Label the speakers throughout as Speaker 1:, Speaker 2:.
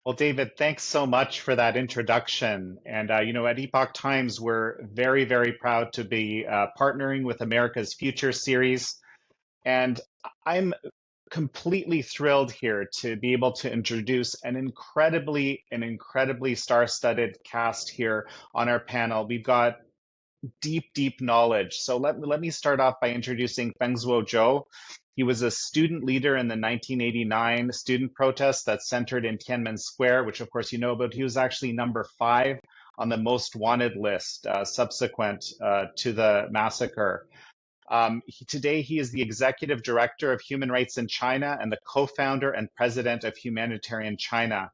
Speaker 1: Well, David, thanks so much for that introduction. And, at Epoch Times, we're very, very proud to be partnering with America's Future series. And I'm completely thrilled here to be able to introduce an incredibly star-studded cast here on our panel. We've got deep, deep knowledge. So let me start off by introducing Fengsuo Zhou. He was a student leader in the 1989 student protest that centered in Tiananmen Square, which of course you know about. He was actually number 5 on the most wanted list subsequent to the massacre. Today, he is the executive director of human rights in China and the co-founder and president of Humanitarian China.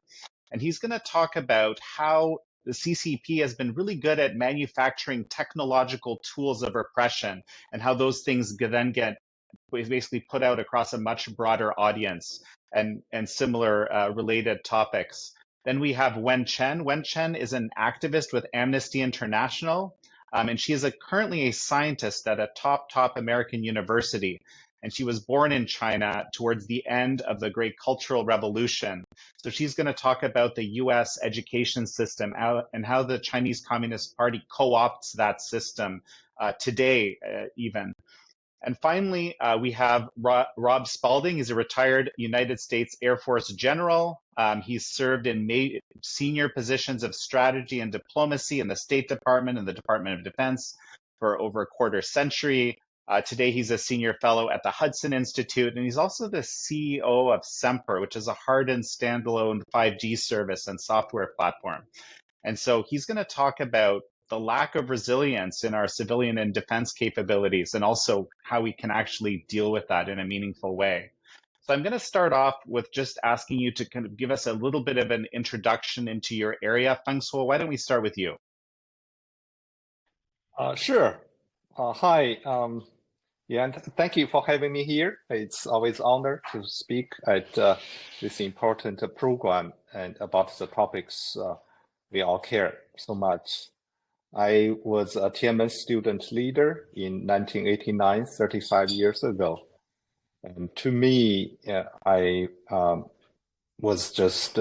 Speaker 1: And he's going to talk about how the CCP has been really good at manufacturing technological tools of repression and how those things then get basically put out across a much broader audience and similar related topics. Then we have Wen Chen. Wen Chen is an activist with Amnesty International, and she is currently a scientist at a top American university. And she was born in China towards the end of the Great Cultural Revolution. So she's going to talk about the US education system and how the Chinese Communist Party co-opts that system today, even. And finally, we have Rob Spalding. He's a retired United States Air Force general. He's served in senior positions of strategy and diplomacy in the State Department and the Department of Defense for over a quarter century. Today, he's a senior fellow at the Hudson Institute, and he's also the CEO of Sempre, which is a hardened standalone 5G service and software platform. And so he's going to talk about the lack of resilience in our civilian and defense capabilities, and also how we can actually deal with that in a meaningful way. So I'm going to start off with just asking you to kind of give us a little bit of an introduction into your area. Fengsuo, why don't we start with you?
Speaker 2: Sure. Hi. Yeah, and thank you for having me here. It's always an honor to speak at this important program and about the topics we all care so much. I was a Tiananmen student leader in 1989, 35 years ago. And to me, I was just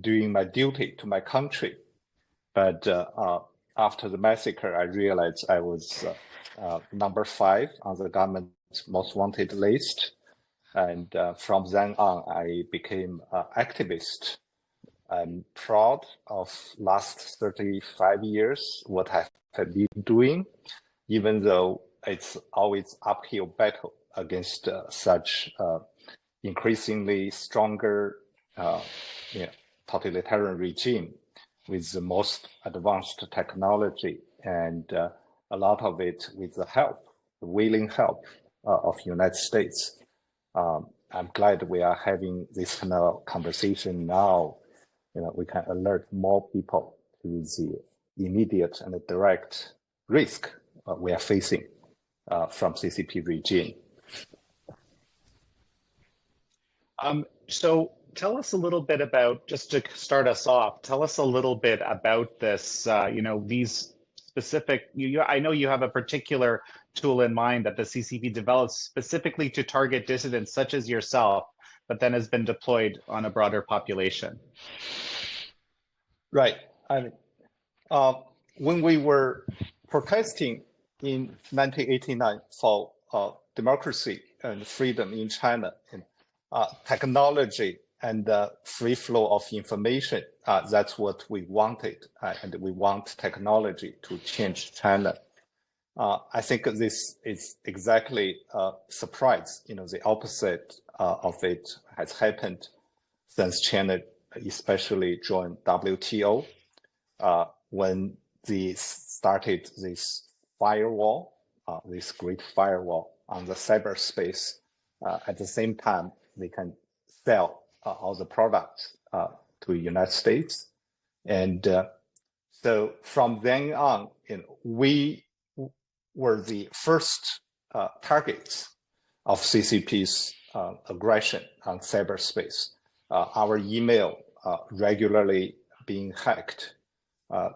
Speaker 2: doing my duty to my country. But after the massacre, I realized I was number 5 on the government's most wanted list. And from then on, I became an activist. I'm proud of last 35 years, what I have been doing, even though it's always uphill battle against such increasingly stronger totalitarian regime with the most advanced technology, and a lot of it with the willing help of United States. I'm glad we are having this kind of conversation now. We can alert more people to the immediate and direct risk we are facing from CCP regime.
Speaker 1: So tell us a little bit about, just to start us off, tell us a little bit about this, these specific, I know you have a particular tool in mind that the CCP develops specifically to target dissidents such as yourself, but then has been deployed on a broader population.
Speaker 2: Right. When we were protesting in 1989 for democracy and freedom in China, technology and free flow of information, that's what we wanted. And we want technology to change China. I think this is exactly a surprise. The opposite of it has happened since China especially joined WTO, when they started this firewall, this great firewall on the cyberspace. At the same time, they can sell all the products to the United States. And so from then on, we were the first targets of CCP's aggression on cyberspace. Our email regularly being hacked,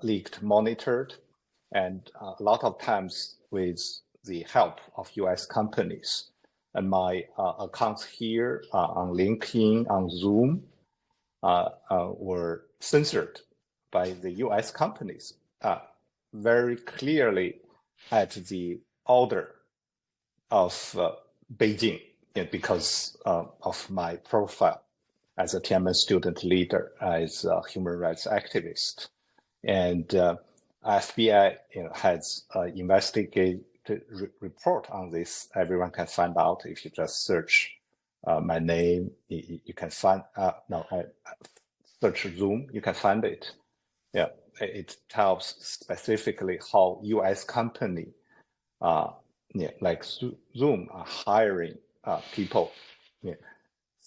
Speaker 2: leaked, monitored, and a lot of times with the help of US companies. And my accounts here on LinkedIn, on Zoom, were censored by the US companies very clearly at the order of Beijing, because of my profile as a Tiananmen student leader, as a human rights activist. And FBI has investigated report on this. Everyone can find out if you just search my name. You can find, search Zoom, you can find it. Yeah, it tells specifically how US company like Zoom are hiring people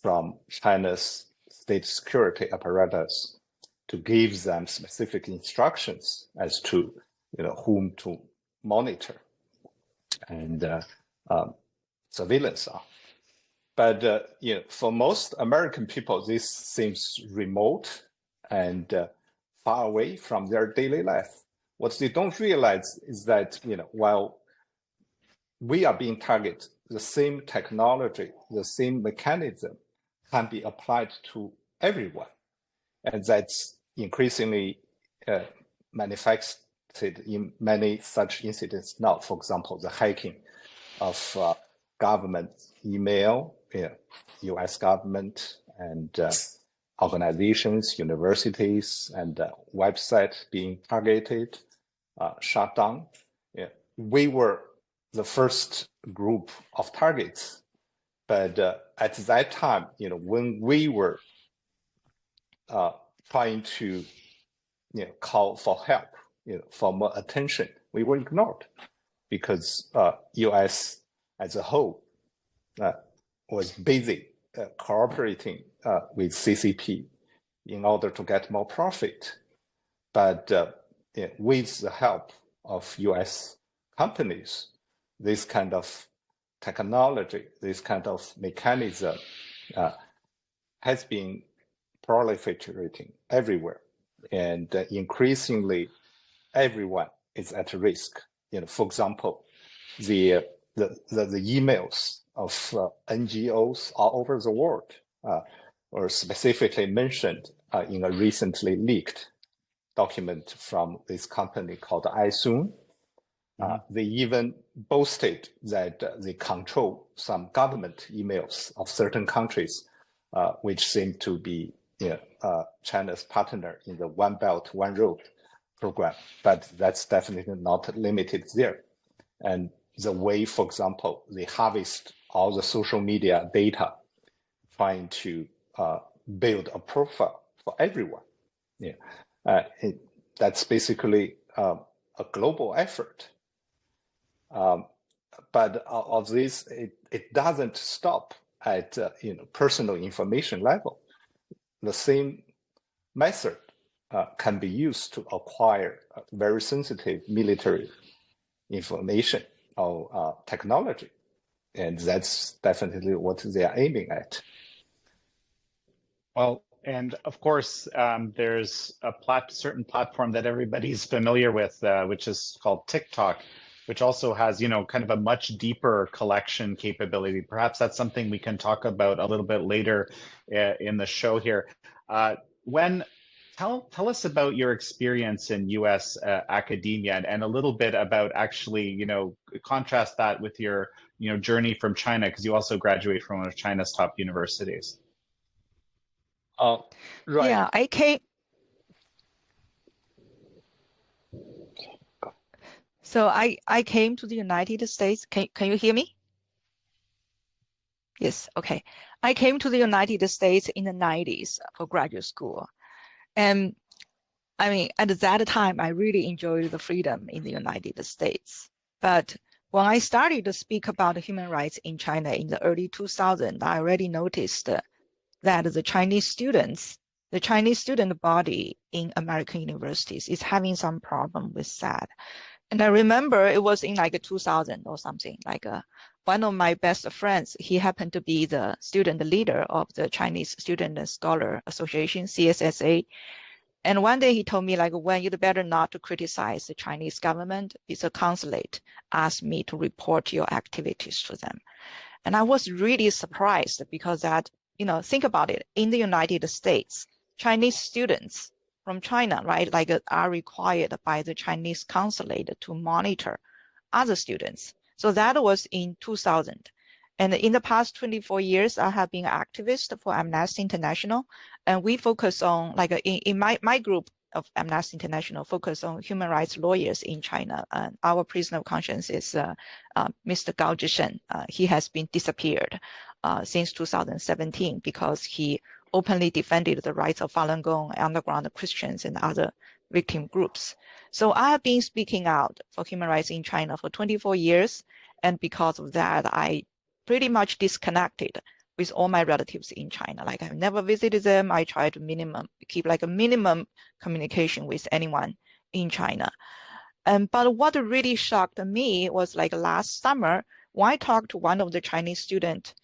Speaker 2: from China's state security apparatus to give them specific instructions as to whom to monitor and surveillance on. But for most American people, this seems remote and far away from their daily life. What they don't realize is that while we are being targeted, the same technology, the same mechanism can be applied to everyone. And that's increasingly manifested in many such incidents now. For example, the hacking of government email, US government and organizations, universities, and websites being targeted, shut down. We were the first group of targets, but at that time, when we were trying to call for help, for more attention, we were ignored because US as a whole was busy cooperating with CCP in order to get more profit. But with the help of US companies, this kind of technology, this kind of mechanism has been proliferating everywhere. And increasingly, everyone is at risk. For example, the emails of NGOs all over the world were specifically mentioned in a recently leaked document from this company called iSoon. They even boasted that they control some government emails of certain countries, which seem to be China's partner in the One Belt, One Road program. But that's definitely not limited there. And the way, for example, they harvest all the social media data, trying to build a profile for everyone. That's basically a global effort. But of this, it doesn't stop at personal information level. The same method can be used to acquire very sensitive military information or technology, and that's definitely what they are aiming at.
Speaker 1: Well, and of course, there's a certain platform that everybody's familiar with, which is called TikTok, which also has, kind of a much deeper collection capability. Perhaps that's something we can talk about a little bit later in the show here. Tell us about your experience in U.S. academia and a little bit about actually, contrast that with your, journey from China, because you also graduate from one of China's top universities.
Speaker 2: Right.
Speaker 3: Yeah, I came to the United States. Can you hear me? Yes, okay. I came to the United States in the 90s for graduate school. And I mean, at that time, I really enjoyed the freedom in the United States. But when I started to speak about human rights in China in the early 2000s, I already noticed that the Chinese student body in American universities is having some problem with that. And I remember it was in like 2000 or something, one of my best friends, he happened to be the student leader of the Chinese Student and Scholar Association, CSSA. And one day he told me, when you'd better not to criticize the Chinese government, it's a consulate asked me to report your activities to them. And I was really surprised because that, think about it, in the United States, Chinese students from China, right, like are required by the Chinese consulate to monitor other students. So that was in 2000. And in the past 24 years, I have been an activist for Amnesty International. And we focus on, like in my group of Amnesty International, focus on human rights lawyers in China. And our prisoner of conscience is Mr. Gao Zhishen. He has been disappeared since 2017 because he openly defended the rights of Falun Gong, underground Christians, and other victim groups. So I have been speaking out for human rights in China for 24 years. And because of that, I pretty much disconnected with all my relatives in China. Like I've never visited them. I try to keep like a minimum communication with anyone in China. But what really shocked me was like last summer, when I talked to one of the Chinese students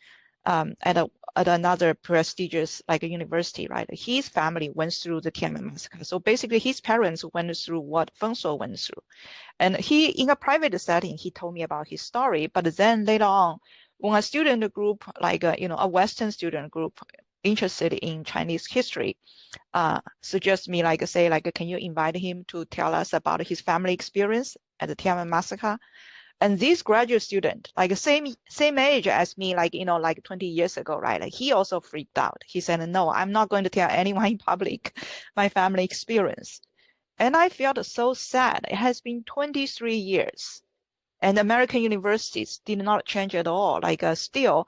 Speaker 3: at another prestigious like a university, right? His family went through the Tiananmen massacre. So basically his parents went through what Fengsuo went through. And he, in a private setting, he told me about his story. But then later on, when a student group, like a Western student group interested in Chinese history, suggest me can you invite him to tell us about his family experience at the Tiananmen massacre? And this graduate student, like same age as me, like 20 years ago, right? Like he also freaked out. He said, "No, I'm not going to tell anyone in public my family experience." And I felt so sad. It has been 23 years. And American universities did not change at all. Like still,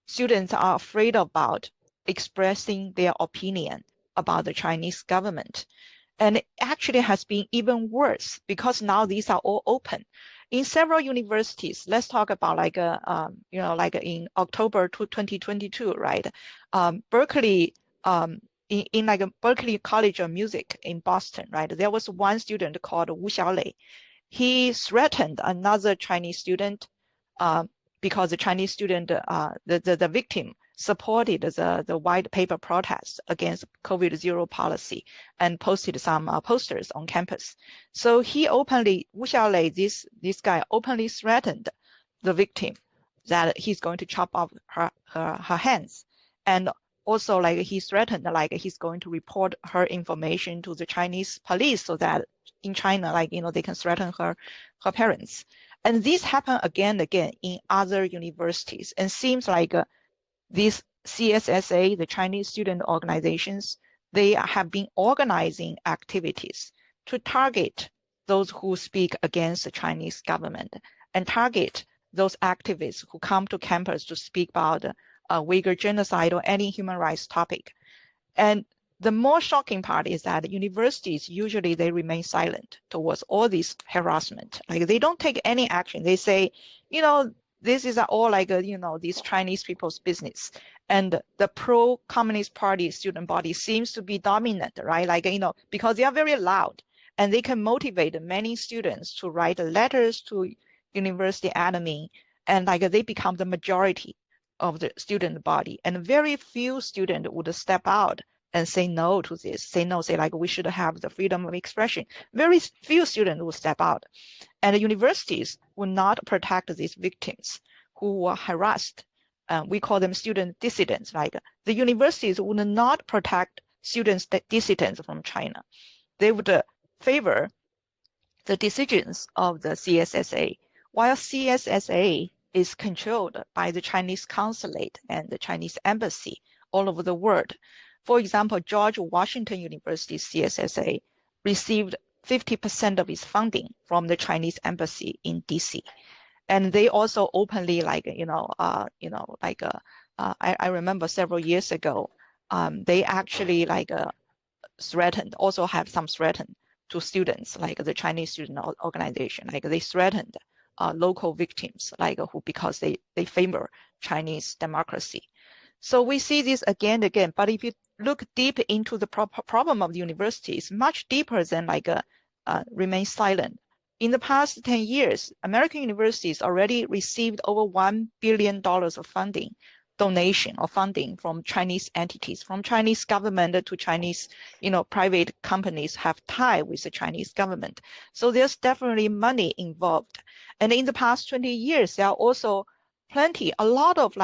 Speaker 3: students are afraid about expressing their opinion about the Chinese government. And it actually has been even worse because now these are all open. In several universities, let's talk about in October 2022, right? Berkeley, in like a Berkeley College of Music in Boston, right? There was one student called Wu Xiaolei. He threatened another Chinese student because the Chinese student, the victim, supported the white paper protest against COVID-0 policy and posted some posters on campus. So he openly, Wu Xiaolei, this guy openly threatened the victim that he's going to chop off her hands. And also like he threatened like he's going to report her information to the Chinese police so that in China, they can threaten her parents. And this happened again and again in other universities. And seems like these CSSA, the Chinese student organizations, they have been organizing activities to target those who speak against the Chinese government and target those activists who come to campus to speak about Uyghur genocide or any human rights topic. And the more shocking part is that universities, usually they remain silent towards all this harassment. Like they don't take any action. They say, this is all these Chinese people's business. And the pro-communist party student body seems to be dominant, right? Because they are very loud and they can motivate many students to write letters to university admin, and they become the majority of the student body. And very few students would step out and say no to this, say we should have the freedom of expression. Very few students will step out. And the universities will not protect these victims who were harassed. We call them student dissidents. The universities would not protect students dissidents from China. They would favor the decisions of the CSSA, while CSSA is controlled by the Chinese consulate and the Chinese embassy all over the world. For example, George Washington University CSSA received 50% of its funding from the Chinese embassy in DC. And they also openly I remember several years ago, they actually threatened, also have some threatened to students, like the Chinese student organization, they threatened local victims, because they favor Chinese democracy. So we see this again and again. But if you look deep into the problem of the university, it's much deeper than remain silent. In the past 10 years, American universities already received over $1 billion of funding, donation or funding from Chinese entities, from Chinese government to Chinese, private companies have tie with the Chinese government. So there's definitely money involved. And in the past 20 years, there are also a lot of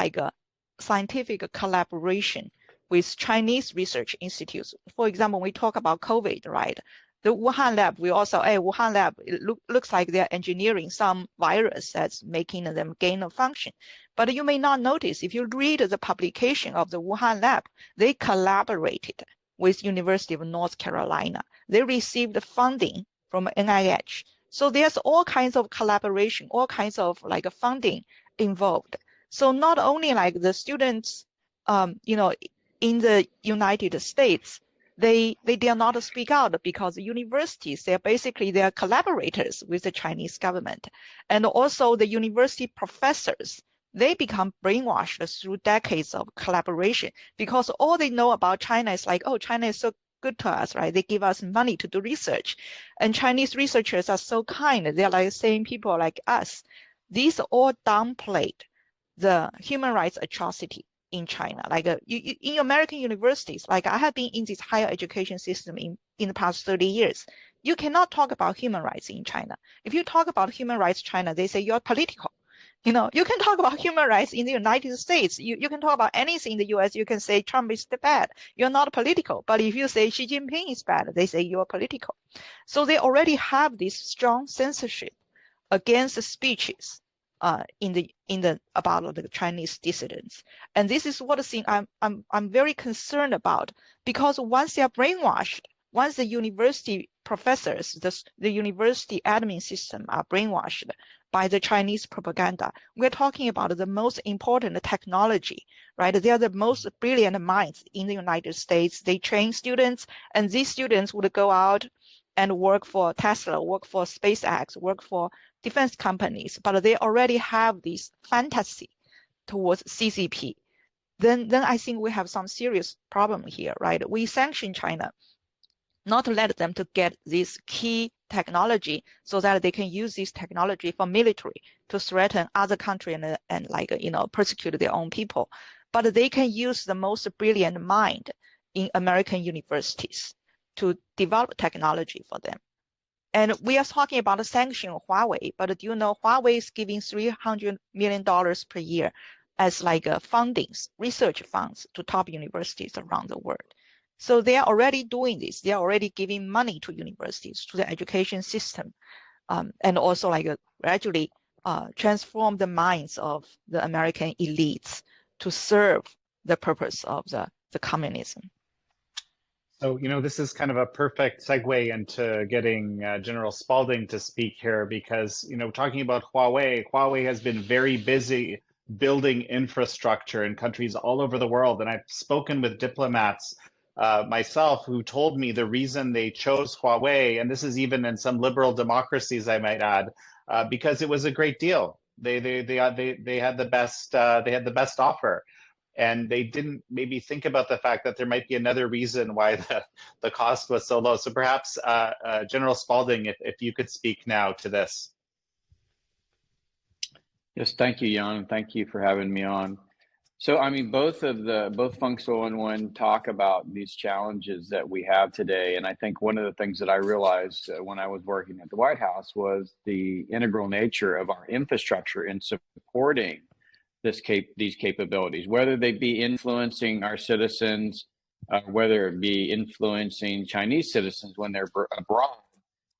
Speaker 3: scientific collaboration with Chinese research institutes. For example, when we talk about COVID, right? The Wuhan lab, we also, hey, Wuhan lab, it looks like they're engineering some virus that's making them gain of function. But you may not notice, if you read the publication of the Wuhan lab, they collaborated with University of North Carolina. They received funding from NIH. So there's all kinds of collaboration, all kinds of like funding involved. So not only like the students, you know, in the United States, they dare not speak out because the universities, they're collaborators with the Chinese government. And also the university professors, they become brainwashed through decades of collaboration because all they know about China is like, oh, China is so good to us, right? They give us money to do research. And Chinese researchers are so kind. They're like same people like us. These all downplayed the human rights atrocity in China. Like in American universities, like I have been in this higher education system in the past 30 years. You cannot talk about human rights in China. If you talk about human rights China, they say you're political. You know, you can talk about human rights in the United States. You can talk about anything in the US. You can say Trump is bad. You're not political. But if you say Xi Jinping is bad, they say you're political. So they already have this strong censorship against speeches in the about the Chinese dissidents. And this is what thing I'm very concerned about, because once they are brainwashed, once the university professors, the university admin system are brainwashed by the Chinese propaganda, we're talking about the most important technology, right? They are the most brilliant minds in the United States. They train students, and these students would go out and work for Tesla, work for SpaceX, work for defense companies, but they already have this fantasy towards CCP. Then I think we have some serious problem here, right? We sanction China, not to let them to get this key technology so that they can use this technology for military to threaten other countries and like, you know, persecute their own people. But they can use the most brilliant mind in American universities to develop technology for them. And we are talking about a sanction of Huawei, but do you know Huawei is giving $300 million per year as like fundings, research funds to top universities around the world. So they are already doing this. They are already giving money to universities, to the education system, and also like gradually transform the minds of the American elites to serve the purpose of the communism.
Speaker 1: So, you know, this is kind of a perfect segue into getting General Spalding to speak here because, you know, talking about Huawei has been very busy building infrastructure in countries all over the world. And I've spoken with diplomats myself who told me the reason they chose Huawei, and this is even in some liberal democracies, I might add, because it was a great deal. They had the best offer. And they didn't maybe think about the fact that there might be another reason why the cost was so low. So perhaps General Spalding, if you could speak now to this.
Speaker 4: Yes, thank you, Jan. Thank you for having me on. So, I mean, both Fengsuo and Wen talk about these challenges that we have today. And I think one of the things that I realized when I was working at the White House was the integral nature of our infrastructure in supporting these capabilities, whether they be influencing our citizens, whether it be influencing Chinese citizens when they're abroad,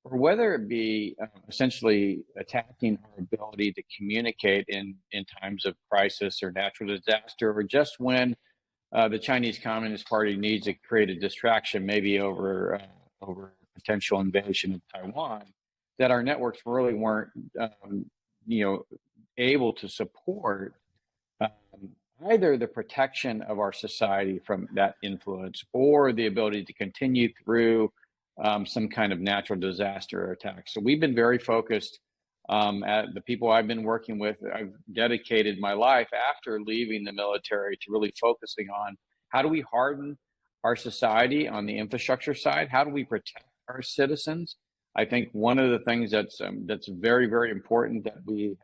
Speaker 4: or whether it be essentially attacking our ability to communicate in times of crisis or natural disaster, or just when the Chinese Communist Party needs to create a distraction, maybe over potential invasion of Taiwan, that our networks really weren't, able to support either the protection of our society from that influence or the ability to continue through some kind of natural disaster or attack. So we've been very focused at the people I've been working with. I've dedicated my life after leaving the military to really focusing on how do we harden our society on the infrastructure side? How do we protect our citizens? I think one of the things that's very, very important that we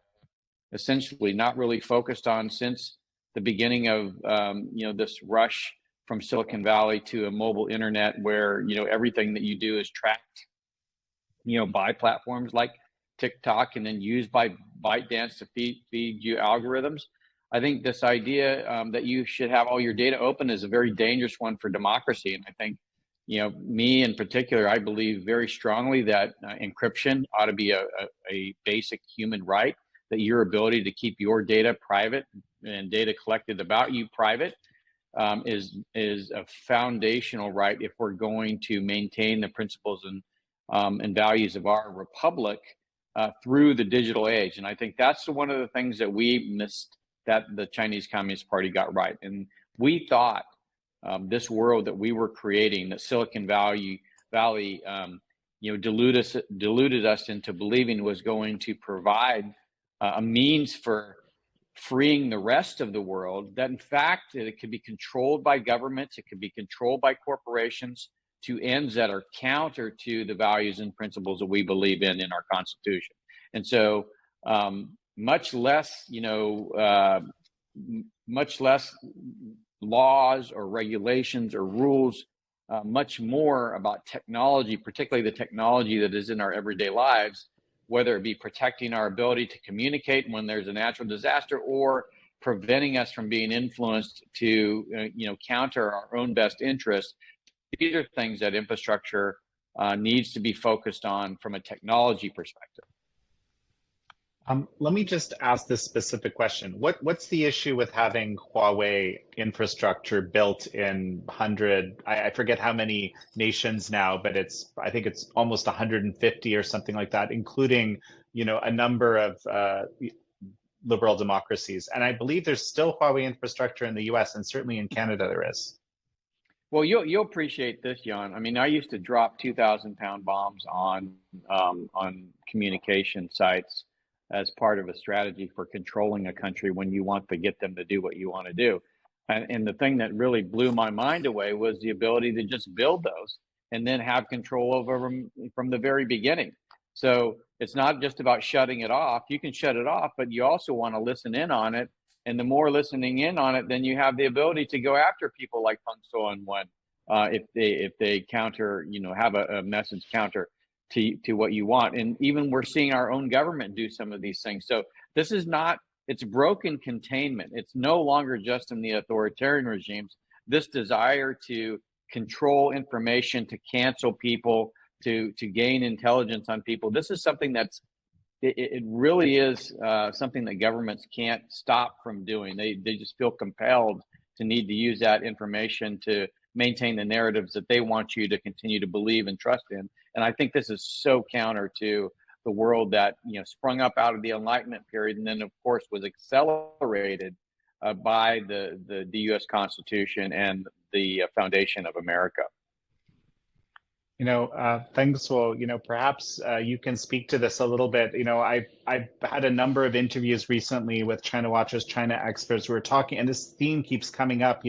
Speaker 4: essentially not really focused on since the beginning of this rush from Silicon Valley to a mobile internet where everything that you do is tracked by platforms like TikTok and then used by ByteDance to feed you algorithms. I think this idea that you should have all your data open is a very dangerous one for democracy. And I think, me in particular, I believe very strongly that encryption ought to be a basic human right, that your ability to keep your data private and data collected about you private is a foundational right if we're going to maintain the principles and values of our republic through the digital age. And I think that's one of the things that we missed, that the Chinese Communist Party got right. And we thought this world that we were creating, that Silicon Valley deluded us into believing was going to provide a means for freeing the rest of the world, that in fact it could be controlled by governments, it could be controlled by corporations to ends that are counter to the values and principles that we believe in our Constitution. And so much less laws or regulations or rules, much more about technology, particularly the technology that is in our everyday lives, whether it be protecting our ability to communicate when there's a natural disaster or preventing us from being influenced to counter our own best interests. These are things that infrastructure needs to be focused on from a technology perspective.
Speaker 1: Let me just ask this specific question. What's the issue with having Huawei infrastructure built in I forget how many nations now, but I think it's almost 150 or something like that, including, a number of liberal democracies. And I believe there's still Huawei infrastructure in the US, and certainly in Canada there is.
Speaker 4: Well, you'll appreciate this, Jan. I mean, I used to drop 2,000-pound bombs on communication sites as part of a strategy for controlling a country when you want to get them to do what you want to do. And the thing that really blew my mind away was the ability to just build those and then have control over them from the very beginning. So it's not just about shutting it off. You can shut it off, but you also want to listen in on it. And the more listening in on it, then you have the ability to go after people like Fengsuo and Wen if they counter, have a message counter to what you want. And even we're seeing our own government do some of these things. So this is not, it's broken containment. It's no longer just in the authoritarian regimes. This desire to control information, to cancel people, to gain intelligence on people. This is something that's, it really is something that governments can't stop from doing. They just feel compelled to need to use that information to maintain the narratives that they want you to continue to believe and trust in. And I think this is so counter to the world that sprung up out of the Enlightenment period, and then of course was accelerated by the U.S. Constitution and the foundation of America.
Speaker 1: Fengsuo, perhaps you can speak to this a little bit. I've had a number of interviews recently with China watchers, China experts who are talking, and this theme keeps coming up.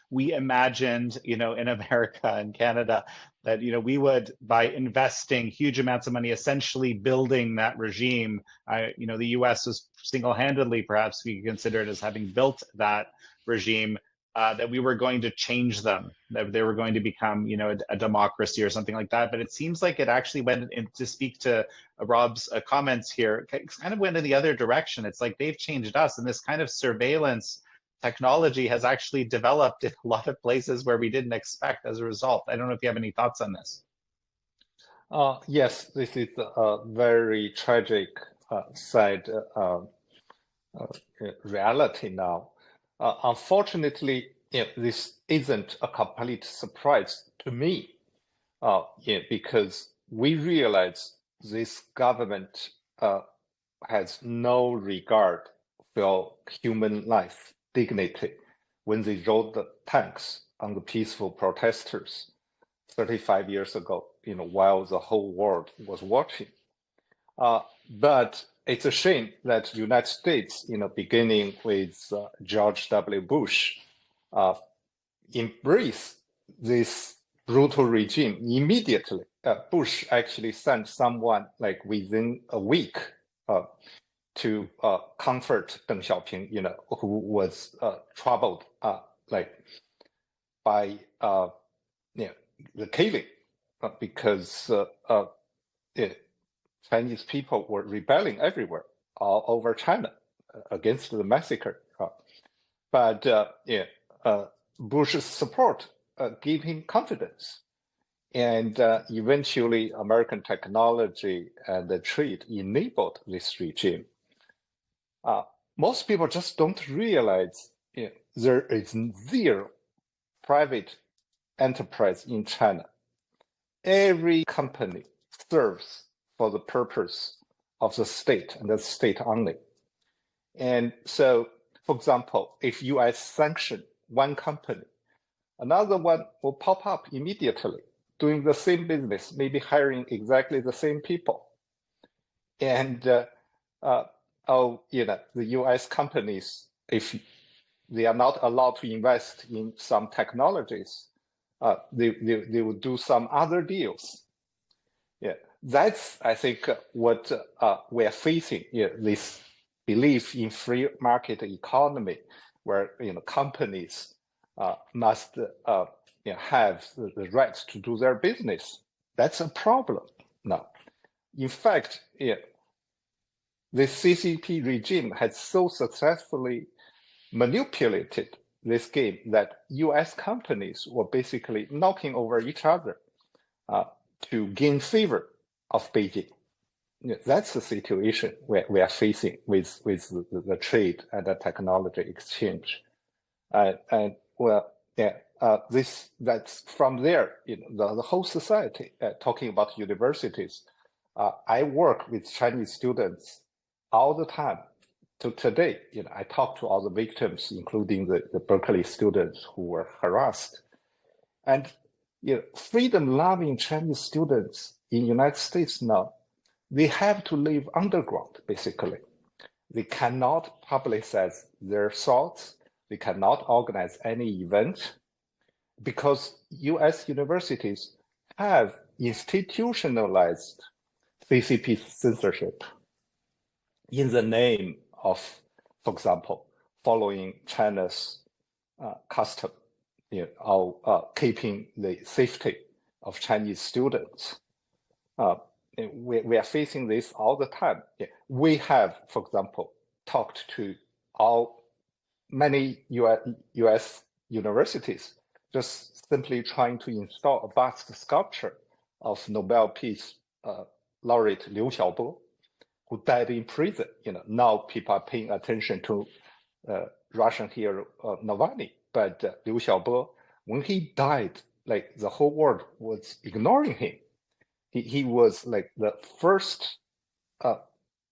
Speaker 1: We imagined, in America and Canada that, we would, by investing huge amounts of money, essentially building that regime. The U.S. was single-handedly, perhaps we could consider it as having built that regime. That we were going to change them, that they were going to become, a democracy or something like that. But it seems like it actually went in, to speak to Rob's comments here, it kind of went in the other direction. It's like they've changed us, and this kind of surveillance technology has actually developed in a lot of places where we didn't expect as a result. I don't know if you have any thoughts on this.
Speaker 2: Yes, this is a very tragic sad reality now. Unfortunately, this isn't a complete surprise to me, because we realize this government has no regard for human life, dignity, when they rode the tanks on the peaceful protesters 35 years ago, while the whole world was watching. But it's a shame that the United States, beginning with George W. Bush, embraced this brutal regime immediately. Bush actually sent someone like within a week to comfort Deng Xiaoping, who was troubled by the killing, because Chinese people were rebelling everywhere, all over China, against the massacre. But Bush's support gave him confidence. And eventually, American technology and the trade enabled this regime. Most people just don't realize there is zero private enterprise in China. Every company serves for the purpose of the state and the state only. And so, for example, if US sanction one company, another one will pop up immediately, doing the same business, maybe hiring exactly the same people. And the US companies, if they are not allowed to invest in some technologies, they will do some other deals. Yeah, that's, I think, what we're facing, this belief in free market economy, where companies must have the right to do their business. That's a problem now. In fact, the CCP regime has so successfully manipulated this game that US companies were basically knocking over each other to gain favor of Beijing. That's the situation we are facing with the trade and the technology exchange. That's from there, the whole society, talking about universities. I work with Chinese students all the time. To today, I talk to all the victims, including the Berkeley students who were harassed. And freedom-loving Chinese students in the United States now, they have to live underground, basically. They cannot publicize their thoughts. They cannot organize any event because US universities have institutionalized CCP censorship in the name of, for example, following China's custom, of keeping the safety of Chinese students. We are facing this all the time. We have, for example, talked to many US universities, just simply trying to install a bust sculpture of Nobel Peace laureate Liu Xiaobo, who died in prison. Now people are paying attention to Russian hero Navalny, but Liu Xiaobo, when he died, like the whole world was ignoring him. He was like the first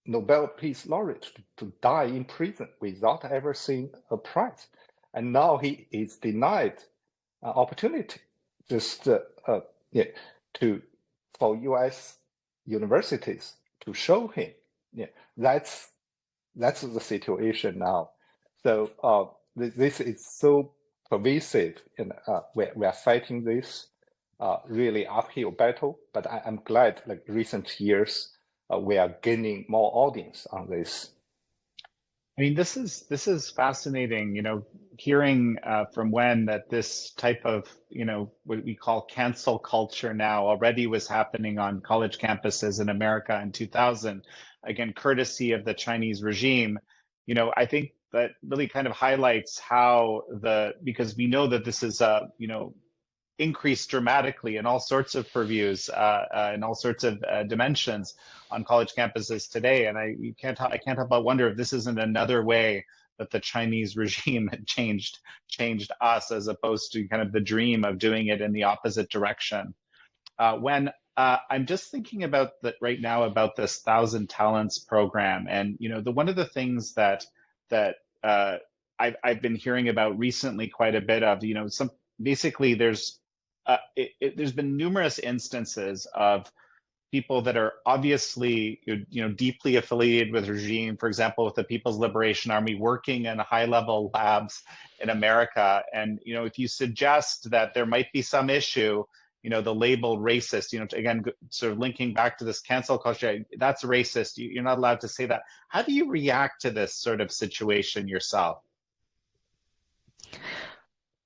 Speaker 2: Nobel Peace laureate to die in prison without ever seeing a prize, and now he is denied opportunity just for U.S. universities to show him. That's the situation now. So this is so pervasive, and we are fighting this really uphill battle. But I'm glad, like recent years, we are gaining more audience on this.
Speaker 1: I mean, this is fascinating, hearing from Wen that this type of, what we call cancel culture now already was happening on college campuses in America in 2000, again, courtesy of the Chinese regime. I think that really kind of highlights how because we know that this is, increased dramatically in all sorts of purviews, in all sorts of dimensions on college campuses today. And I can't help but wonder if this isn't another way that the Chinese regime had changed us, as opposed to kind of the dream of doing it in the opposite direction. When I'm just thinking about that right now about this 1,000 Talents program, and one of the things that I've been hearing about recently quite a bit of, basically there's been numerous instances of people that are obviously deeply affiliated with the regime, for example, with the People's Liberation Army, working in high-level labs in America. And if you suggest that there might be some issue, the label racist, again, sort of linking back to this cancel culture, that's racist. You're not allowed to say that. How do you react to this sort of situation yourself?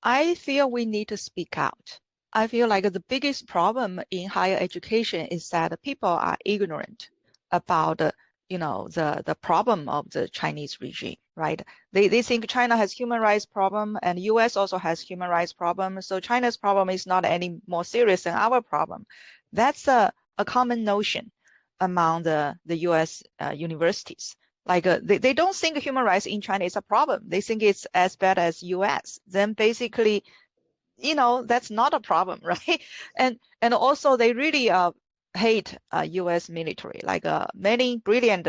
Speaker 3: I feel we need to speak out. I feel like the biggest problem in higher education is that people are ignorant about the problem of the Chinese regime. right? They think China has human rights problem and US also has human rights problem. So China's problem is not any more serious than our problem. That's a common notion among the US universities. Like they don't think human rights in China is a problem. They think it's as bad as US. Then basically, that's not a problem, right? And also they really hate US military. Like many brilliant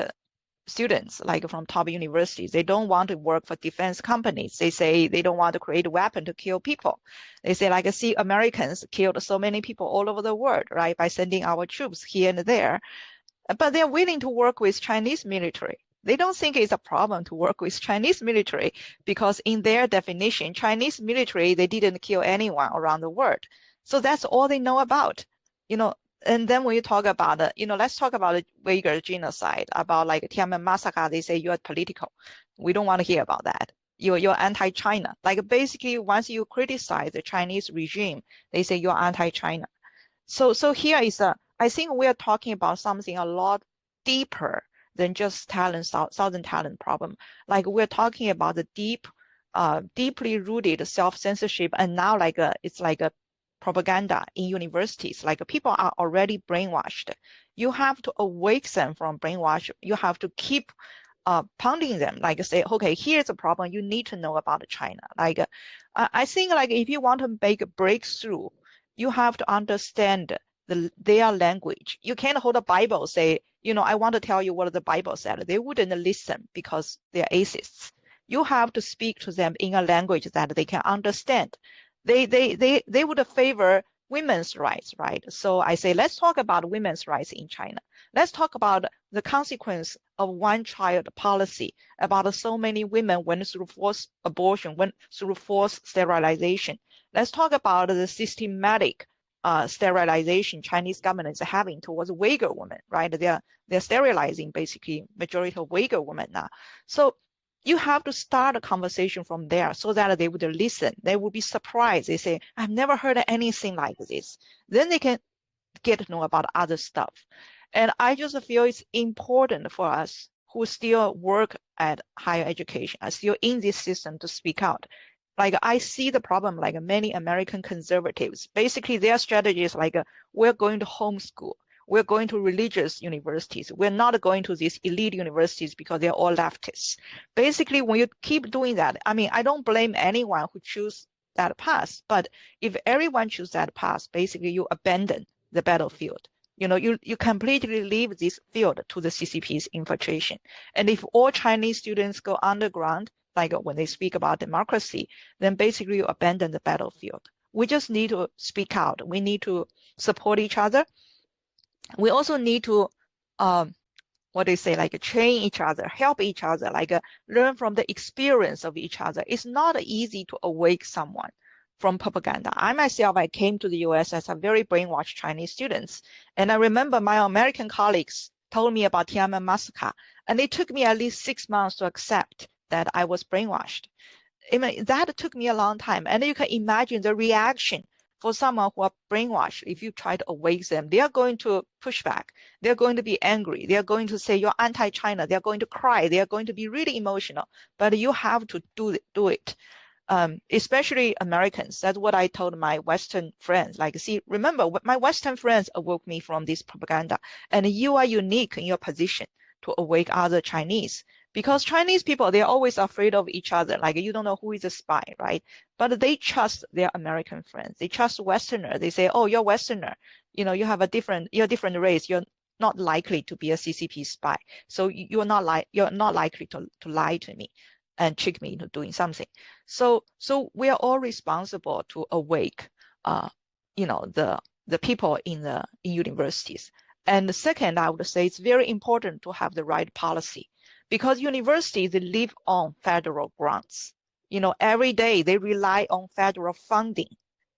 Speaker 3: students, like from top universities, they don't want to work for defense companies. They say they don't want to create a weapon to kill people. They say, like, see, Americans killed so many people all over the world, right, by sending our troops here and there. But they're willing to work with Chinese military. They don't think it's a problem to work with Chinese military because in their definition, Chinese military, they didn't kill anyone around the world. So that's all they know about, And then when you talk about, let's talk about the Uyghur genocide, about like Tiananmen massacre, they say you're political. We don't want to hear about that. You're anti-China. Like basically, once you criticize the Chinese regime, they say you're anti-China. So here is I think we are talking about something a lot deeper than just Southern talent problem. Like we're talking about the deeply rooted self-censorship, and now it's like a propaganda in universities. Like people are already brainwashed. You have to awake them from brainwash. You have to keep pounding them, like say, okay, here's a problem. You need to know about China. Like I think like if you want to make a breakthrough, you have to understand their language. You can't hold a Bible, say, I want to tell you what the Bible said. They wouldn't listen because they're atheists. You have to speak to them in a language that they can understand. They would favor women's rights, right? So I say, let's talk about women's rights in China. Let's talk about the consequence of one-child policy, about so many women went through forced abortion, went through forced sterilization. Let's talk about the systematic sterilization Chinese government is having towards Uyghur women, right? They're sterilizing basically majority of Uyghur women now. So you have to start a conversation from there so that they would listen. They would be surprised. They say, I've never heard anything like this. Then they can get to know about other stuff. And I just feel it's important for us who still work at higher education, are still in this system, to speak out. Like I see the problem like many American conservatives. Basically, their strategy is like, we're going to homeschool. We're going to religious universities. We're not going to these elite universities because they're all leftists. Basically, when you keep doing that, I mean, I don't blame anyone who choose that path, but if everyone choose that path, basically you abandon the battlefield. You completely leave this field to the CCP's infiltration. And if all Chinese students go underground, like when they speak about democracy, then basically you abandon the battlefield. We just need to speak out. We need to support each other. We also need to, train each other, help each other, learn from the experience of each other. It's not easy to awake someone from propaganda. I came to the US as a very brainwashed Chinese students. And I remember my American colleagues told me about Tiananmen massacre. And it took me at least 6 months to accept that I was brainwashed. That took me a long time. And you can imagine the reaction for someone who are brainwashed. If you try to awake them, they are going to push back. They're going to be angry. They are going to say you're anti-China. They're going to cry. They are going to be really emotional. But you have to do it. Especially Americans. That's what I told my Western friends. Like, see, remember, my Western friends awoke me from this propaganda. And you are unique in your position to awake other Chinese. Because Chinese people, they're always afraid of each other. Like, you don't know who is a spy, right? But they trust their American friends. They trust Westerner. They say, oh, you're Westerner. You're a different race. You're not likely to be a CCP spy. So you're not likely to lie to me and trick me into doing something. So we are all responsible to awake, the people in universities. And the second, I would say it's very important to have the right policy. Because universities, they live on federal grants. Every day they rely on federal funding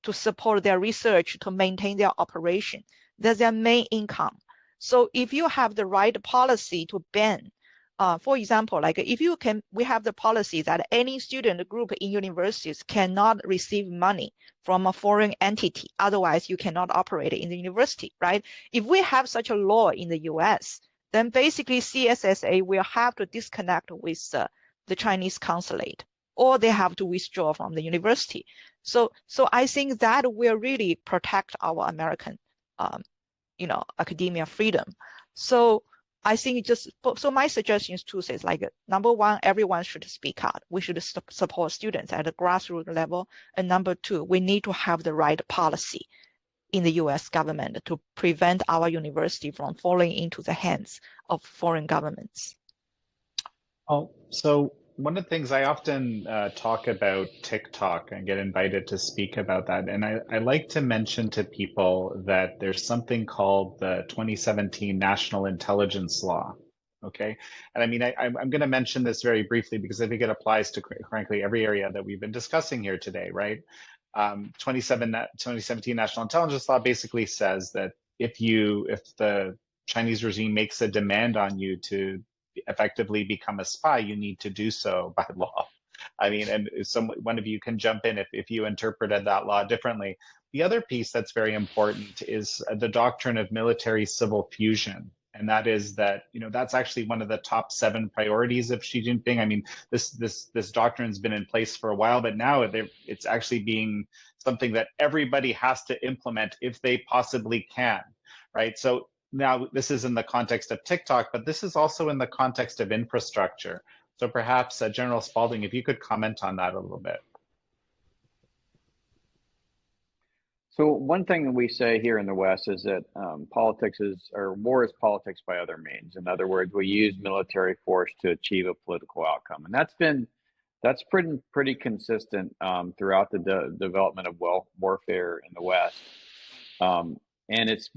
Speaker 3: to support their research, to maintain their operation. That's their main income. So if you have the right policy to ban, for example, we have the policy that any student group in universities cannot receive money from a foreign entity. Otherwise, you cannot operate in the university, right? If we have such a law in the US, then basically CSSA will have to disconnect with the Chinese consulate, or they have to withdraw from the university. So I think that will really protect our American, academia freedom. So I think so my suggestion is two things, like number one, everyone should speak out. We should support students at the grassroots level. And number two, we need to have the right policy in the US government to prevent our university from falling into the hands of foreign governments.
Speaker 1: Oh, so one of the things I often talk about TikTok and get invited to speak about that. And I like to mention to people that there's something called the 2017 National Intelligence Law. Okay. And I mean, I'm going to mention this very briefly because I think it applies to, frankly, every area that we've been discussing here today, right? 2017 National Intelligence Law basically says that if the Chinese regime makes a demand on you to effectively become a spy, you need to do so by law. I mean, and one of you can jump in if you interpreted that law differently. The other piece that's very important is the doctrine of military civil fusion. And that is that, that's actually one of the top 7 priorities of Xi Jinping. I mean, this doctrine has been in place for a while, but now it's actually being something that everybody has to implement if they possibly can, right? So now, this is in the context of TikTok, but this is also in the context of infrastructure. So perhaps, General Spalding, if you could comment on that a little bit.
Speaker 4: So one thing that we say here in the West is that war is politics by other means. In other words, we use military force to achieve a political outcome, and that's pretty consistent throughout the development of warfare in the West. And it's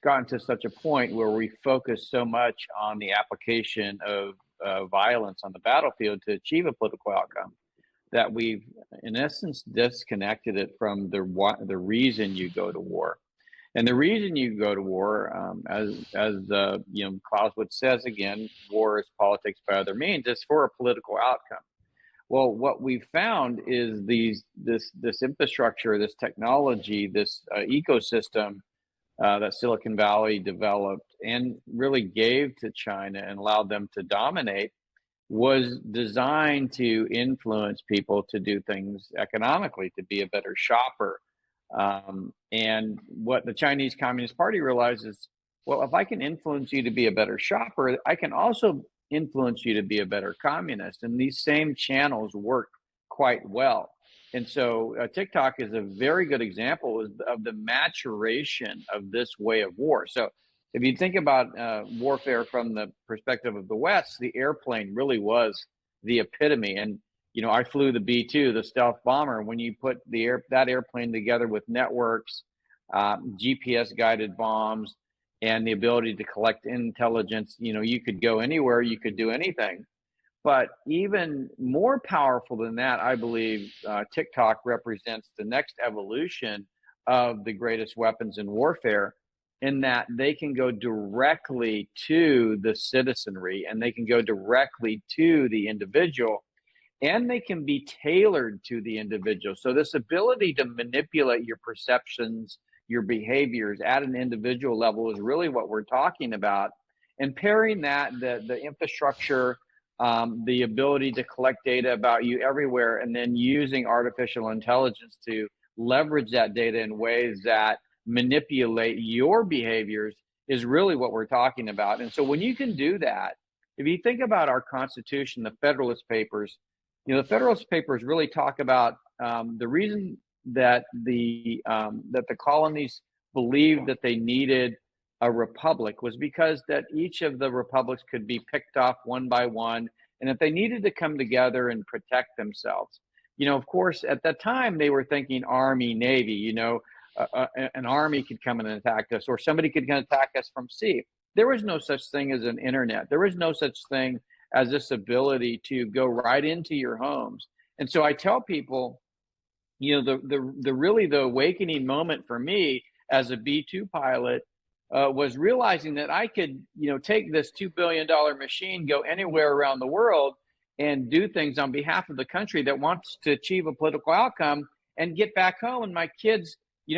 Speaker 4: gotten to such a point where we focus so much on the application of violence on the battlefield to achieve a political outcome that we've, in essence, disconnected it from the reason you go to war. And the reason you go to war, as Clausewitz says again, war is politics by other means. It's for a political outcome. Well, what we've found is this infrastructure, this technology, this ecosystem that Silicon Valley developed and really gave to China and allowed them to dominate was designed to influence people to do things economically, to be a better shopper. And what the Chinese Communist Party realizes, well, if I can influence you to be a better shopper, I can also influence you to be a better communist. And these same channels work quite well. And so TikTok is a very good example of the maturation of this way of war. So if you think about warfare from the perspective of the West, the airplane really was the epitome. And, I flew the B-2, the stealth bomber. When you put that airplane together with networks, GPS guided bombs, and the ability to collect intelligence, you could go anywhere, you could do anything. But even more powerful than that, I believe TikTok represents the next evolution of the greatest weapons in warfare, in that they can go directly to the citizenry and they can go directly to the individual, and they can be tailored to the individual. So this ability to manipulate your perceptions, your behaviors at an individual level is really what we're talking about. And pairing that, the infrastructure, the ability to collect data about you everywhere, and then using artificial intelligence to leverage that data in ways that manipulate your behaviors is really what we're talking about. And so when you can do that, if you think about our Constitution, the Federalist Papers, the Federalist Papers really talk about the reason that the colonies believed that they needed a republic was because that each of the republics could be picked off one by one, and that they needed to come together and protect themselves. Of course, at that time they were thinking Army, Navy. An army could come and attack us, or somebody could attack us from sea. There was no such thing as an internet. There was no such thing as this ability to go right into your homes. And so I tell people, the awakening moment for me as a B-2 pilot was realizing that I could, take this $2 billion machine, go anywhere around the world and do things on behalf of the country that wants to achieve a political outcome and get back home. And my kids,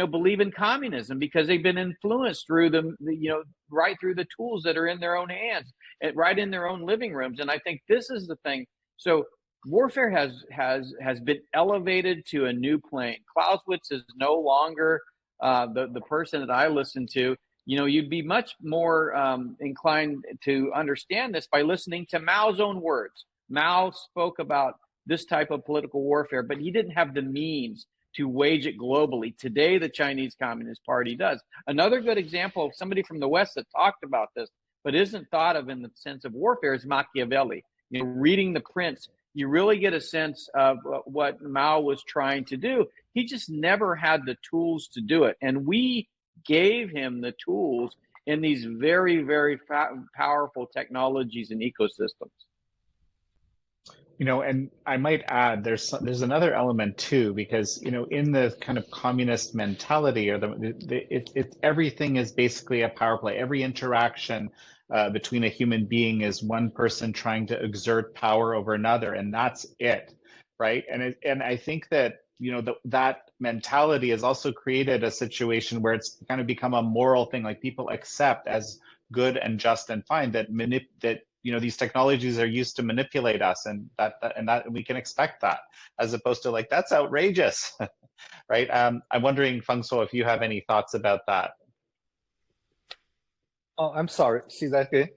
Speaker 4: believe in communism because they've been influenced through right through the tools that are in their own hands, and right in their own living rooms. And I think this is the thing. So warfare has been elevated to a new plane. Clausewitz is no longer the person that I listen to. You'd be much more inclined to understand this by listening to Mao's own words. Mao spoke about this type of political warfare, but he didn't have the means to wage it globally. Today, the Chinese Communist Party does. Another good example of somebody from the West that talked about this, but isn't thought of in the sense of warfare, is Machiavelli. Reading The Prince, you really get a sense of what Mao was trying to do. He just never had the tools to do it. And we gave him the tools in these very, very powerful technologies and ecosystems.
Speaker 1: And I might add, there's another element too, because in the kind of communist mentality, or everything is basically a power play. Every interaction between a human being is one person trying to exert power over another, and that's it, right? And I think that that mentality has also created a situation where it's kind of become a moral thing, like people accept as good and just and fine that these technologies are used to manipulate us, and that we can expect that, as opposed to like, that's outrageous, right? I'm wondering, Fengsuo, if you have any thoughts about that.
Speaker 2: Oh, I'm sorry. See that again?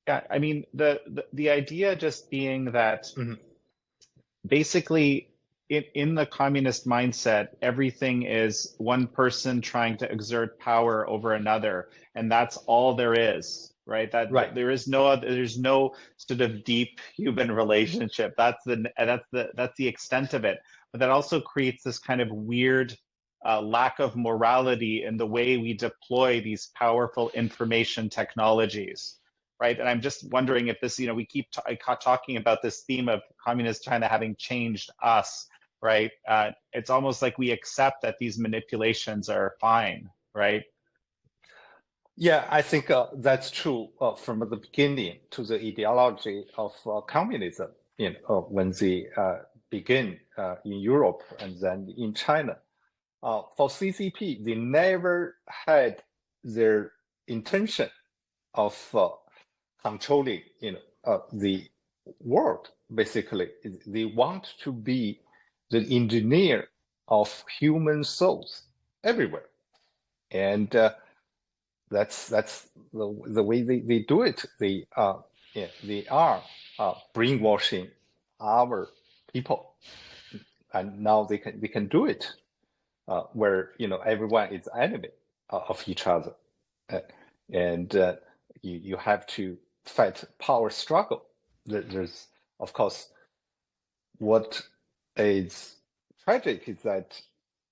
Speaker 1: Yeah, I mean the idea just being that basically in the communist mindset, everything is one person trying to exert power over another, and that's all there is. Right. There's no sort of deep human relationship. That's the extent of it. But that also creates this kind of weird lack of morality in the way we deploy these powerful information technologies. Right. And I'm just wondering if this, we keep talking about this theme of communist China having changed us. Right. It's almost like we accept that these manipulations are fine. Right.
Speaker 2: Yeah, I think that's true from the beginning to the ideology of communism. When they begin in Europe and then in China. For CCP, they never had their intention of controlling, the world. Basically, they want to be the engineer of human souls everywhere, and that's the way they do it. They are brainwashing our people, and now they can do it where everyone is enemy of each other, and you have to fight power struggle. There's, of course, what is tragic is that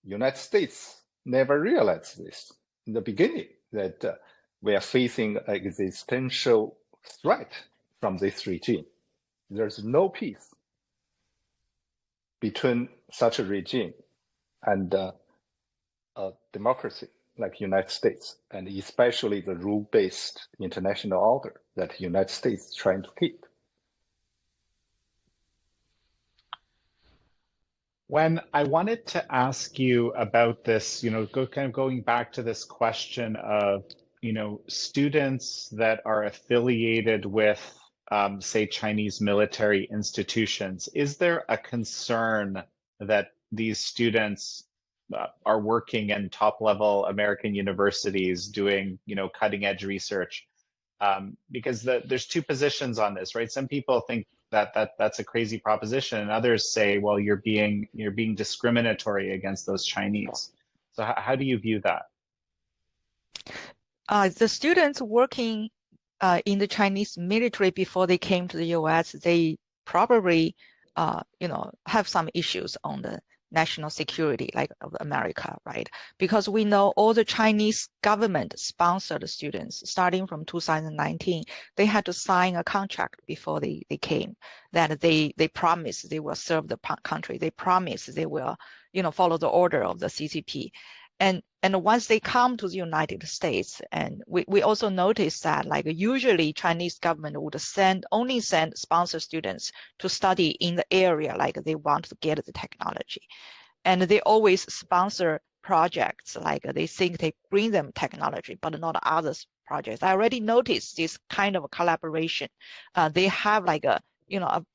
Speaker 2: United States never realized this in the beginning, that we are facing an existential threat from this regime. There's no peace between such a regime and a democracy like United States, and especially the rule-based international order that the United States is trying to keep.
Speaker 1: When I wanted to ask you about this, going back to this question of, students that are affiliated with, say, Chinese military institutions, is there a concern that these students are working in top-level American universities doing, cutting-edge research? Because there's two positions on this, right? Some people think that's a crazy proposition, and others say, well, you're being discriminatory against those Chinese. So how do you view that?
Speaker 3: The students working in the Chinese military before they came to the U.S., they probably have some issues on the national security, like of America, right? Because we know all the Chinese government sponsored students starting from 2019. They had to sign a contract before they came, that they promise they will serve the country. They promise they will, follow the order of the CCP. And once they come to the United States, and we also noticed that, like, usually Chinese government would only send sponsor students to study in the area, like they want to get the technology. And they always sponsor projects, like they think they bring them technology, but not others projects. I already noticed this kind of collaboration. They have like a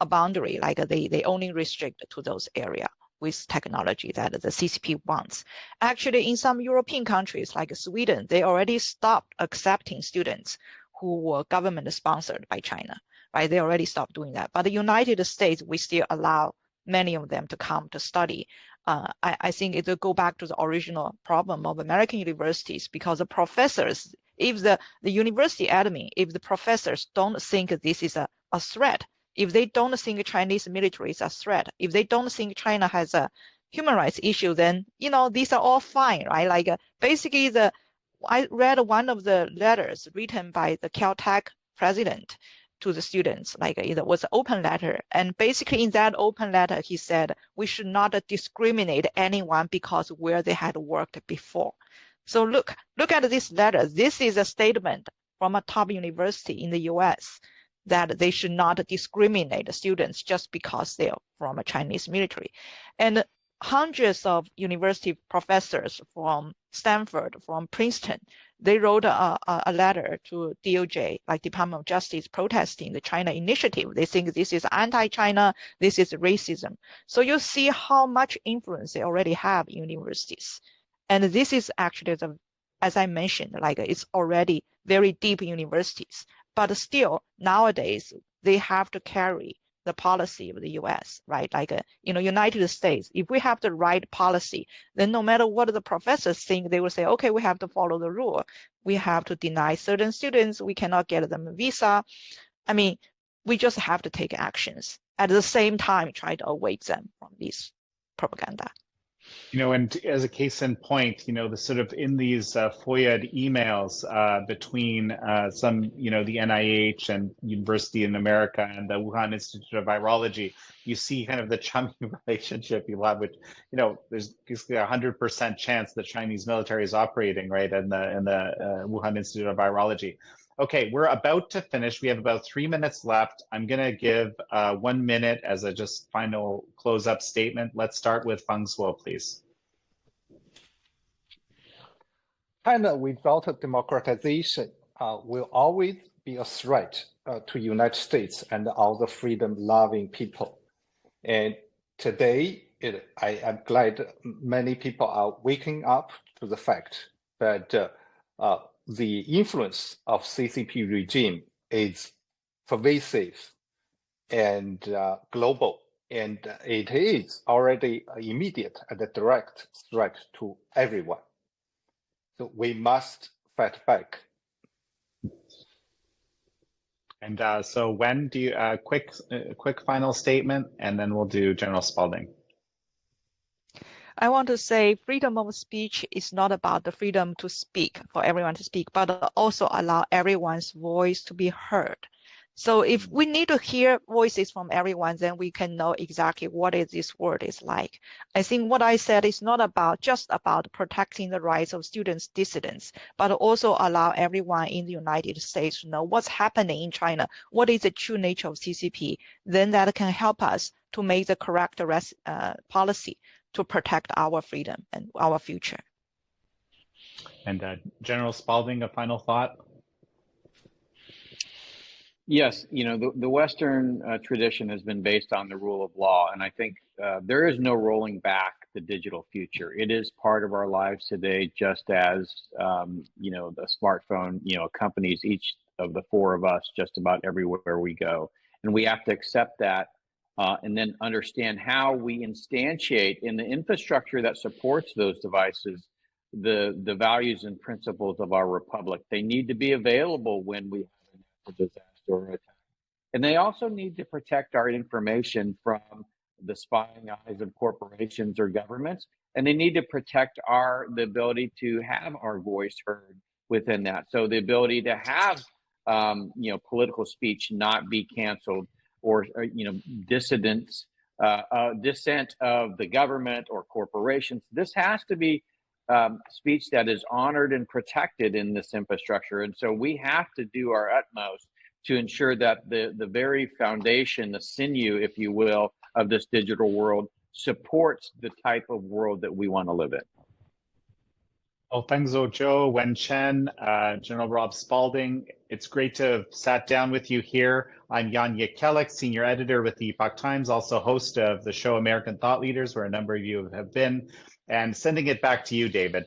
Speaker 3: boundary, like they only restrict to those areas with technology that the CCP wants. Actually, in some European countries like Sweden, they already stopped accepting students who were government sponsored by China, right? They already stopped doing that. But the United States, we still allow many of them to come to study. I think it will go back to the original problem of American universities, because the professors, if the university admin, if the professors don't think this is a threat, if they don't think Chinese military is a threat, if they don't think China has a human rights issue, then these are all fine, right? Like basically I read one of the letters written by the Caltech president to the students, like it was an open letter. And basically in that open letter, he said, we should not discriminate anyone because where they had worked before. So look at this letter. This is a statement from a top university in the US that they should not discriminate students just because they are from a Chinese military. And hundreds of university professors from Stanford, from Princeton, they wrote a letter to DOJ, like Department of Justice, protesting the China initiative. They think this is anti-China, this is racism. So you see how much influence they already have in universities. And this is actually, as I mentioned, like it's already very deep in universities. But still, nowadays, they have to carry the policy of the US, right? Like, United States, if we have the right policy, then no matter what the professors think, they will say, okay, we have to follow the rule. We have to deny certain students. We cannot get them a visa. I mean, we just have to take actions. At the same time, try to await them from this propaganda.
Speaker 1: And as a case in point, the sort of in these FOIA emails between some, the NIH and University in America and the Wuhan Institute of Virology, you see kind of the chummy relationship you have, which, there's basically 100% chance the Chinese military is operating, right, in the Wuhan Institute of Virology. Okay, we're about to finish. We have about 3 minutes left. I'm going to give 1 minute as a just final close-up statement. Let's start with Fengsuo, please.
Speaker 2: China without democratization will always be a threat to United States and all the freedom-loving people. And today, I am glad many people are waking up to the fact that the influence of CCP regime is pervasive and global, and it is already an immediate and a direct threat to everyone. So we must fight back.
Speaker 1: And so when do you, quick final statement, and then we'll do General Spalding.
Speaker 3: I want to say freedom of speech is not about the freedom to speak, for everyone to speak, but also allow everyone's voice to be heard. So if we need to hear voices from everyone, then we can know exactly what this world is like. I think what I said is not just about protecting the rights of students, dissidents, but also allow everyone in the United States to know what's happening in China, what is the true nature of CCP. Then that can help us to make the correct policy to protect our freedom and our future.
Speaker 1: And General Spalding, a final thought?
Speaker 4: Yes, the Western tradition has been based on the rule of law, and I think there is no rolling back the digital future. It is part of our lives today, just as the smartphone accompanies each of the four of us just about everywhere we go, and we have to accept that and then understand how we instantiate in the infrastructure that supports those devices the values and principles of our republic. They need to be available when we have a natural disaster or attack. And they also need to protect our information from the spying eyes of corporations or governments. And they need to protect the ability to have our voice heard within that. So the ability to have, political speech not be canceled, or dissent of the government or corporations. This has to be speech that is honored and protected in this infrastructure. And so we have to do our utmost to ensure that the very foundation, the sinew, if you will, of this digital world supports the type of world that we want to live in.
Speaker 1: Fengsuo Zhou, Wen Chen, General Rob Spalding. It's great to have sat down with you here. I'm Jekielek, senior editor with the Epoch Times, also host of the show American Thought Leaders, where a number of you have been, and sending it back to you, David.